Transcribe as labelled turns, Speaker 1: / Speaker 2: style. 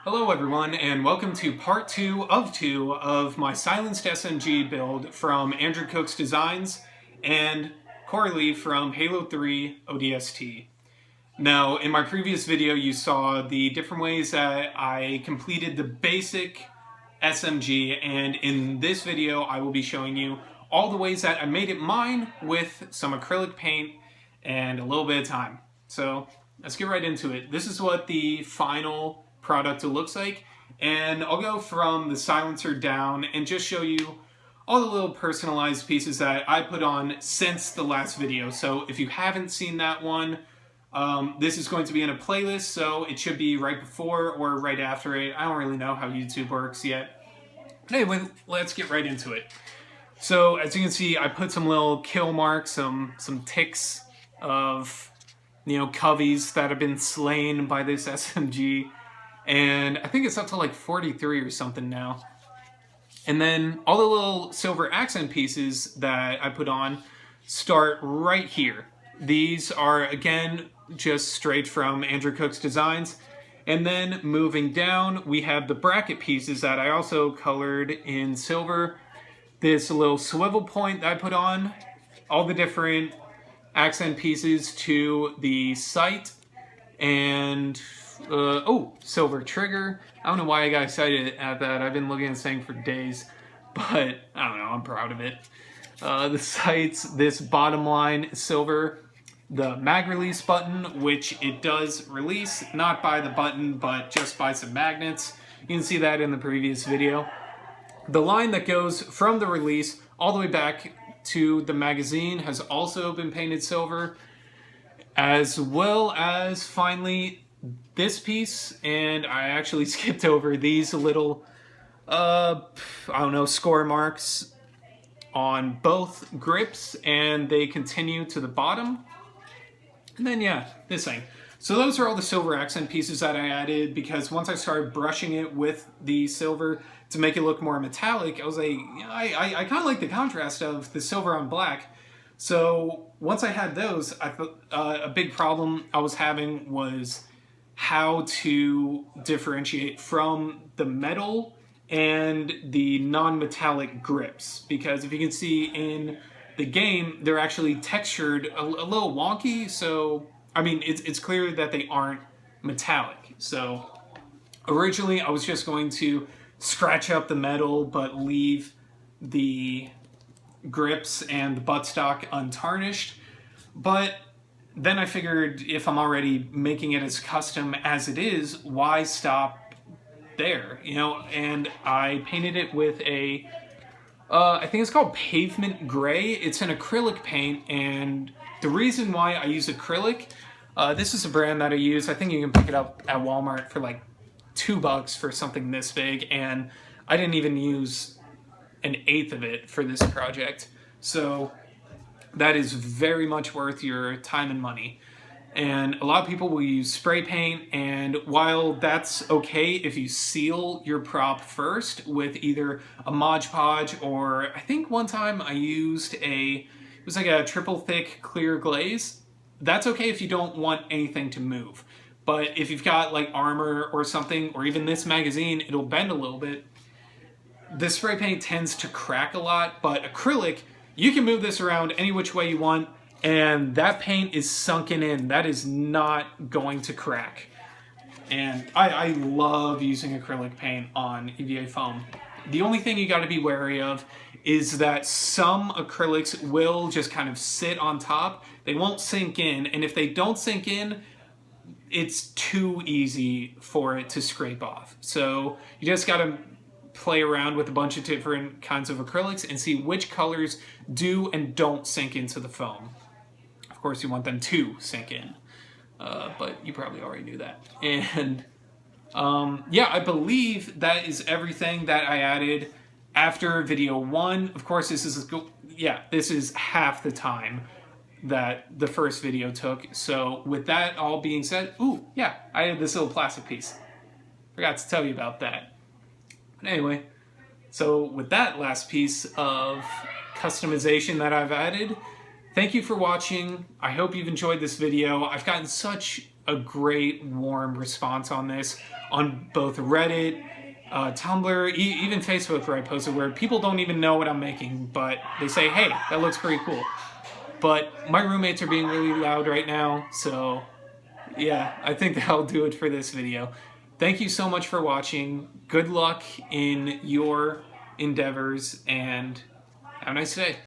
Speaker 1: Hello everyone, and welcome to part 2 of my silenced SMG build from Andrew Cook's Designs and Corey Lee from Halo 3 ODST. Now, in my previous video you saw the different ways that I completed the basic SMG, and in this video I will be showing you all the ways that I made it mine with some acrylic paint and a little bit of time. So let's get right into it. This is what the final product looks like, and I'll go from the silencer down and just show you all the little personalized pieces that I put on since the last video. So if you haven't seen that one, this is going to be in a playlist, so it should be right before or right after it. I don't really know how YouTube works yet. But anyway, let's get right into it. So as you can see, I put some little kill marks, some ticks of, coveys that have been slain by this SMG. And I think it's up to like 43 or something now. And then all the little silver accent pieces that I put on start right here. These are, again, just straight from Andrew Cook's Designs. And then moving down, we have the bracket pieces that I also colored in silver. This little swivel point that I put on, all the different accent pieces to the sight, and silver trigger. I don't know why I got excited at that. I've been looking at this thing for days, but I don't know, I'm proud of it. The sights, this bottom line silver, the mag release button, which it does release, not by the button, but just by some magnets. You can see that in the previous video. The line that goes from the release all the way back to the magazine has also been painted silver, as well as finally this piece. And I actually skipped over these little, score marks on both grips, and they continue to the bottom. And then, yeah, this thing. So those are all the silver accent pieces that I added, because once I started brushing it with the silver to make it look more metallic, I was like, I kind of like the contrast of the silver on black. So once I had those, I thought a big problem I was having was how to differentiate from the metal and the non-metallic grips, because if you can see in the game, they're actually textured a little wonky. So I mean, it's clear that they aren't metallic. So originally I was just going to scratch up the metal but leave the grips and the buttstock untarnished. But then I figured, if I'm already making it as custom as it is, why stop there? And I painted it with a, I think it's called Pavement Gray. It's an acrylic paint, and the reason why I use acrylic, this is a brand that I use. I think you can pick it up at Walmart for like $2 for something this big, and I didn't even use an eighth of it for this project. So that is very much worth your time and money. And a lot of people will use spray paint, and while that's okay if you seal your prop first with either a Mod Podge, or I think one time I used it was like a triple thick clear glaze. That's okay if you don't want anything to move. But if you've got like armor or something, or even this magazine, it'll bend a little bit. The spray paint tends to crack a lot, but acrylic, you can move this around any which way you want, and that paint is sunken in. That is not going to crack. And I love using acrylic paint on EVA foam. The only thing you got to be wary of is that some acrylics will just kind of sit on top. They won't sink in, and if they don't sink in, it's too easy for it to scrape off. So you just got to play around with a bunch of different kinds of acrylics and see which colors do and don't sink into the foam. Of course, you want them to sink in, but you probably already knew that. And yeah, I believe that is everything that I added after video 1. Of course, this is half the time that the first video took. So with that all being said, I added this little plastic piece. Forgot to tell you about that. But anyway, so with that last piece of customization that I've added, thank you for watching. I hope you've enjoyed this video. I've gotten such a great warm response on this on both Reddit, Tumblr, even Facebook, where I posted, where people don't even know what I'm making, but they say, hey, that looks pretty cool. But my roommates are being really loud right now, so yeah, I think that'll do it for this video. Thank you so much for watching. Good luck in your endeavors, and have a nice day.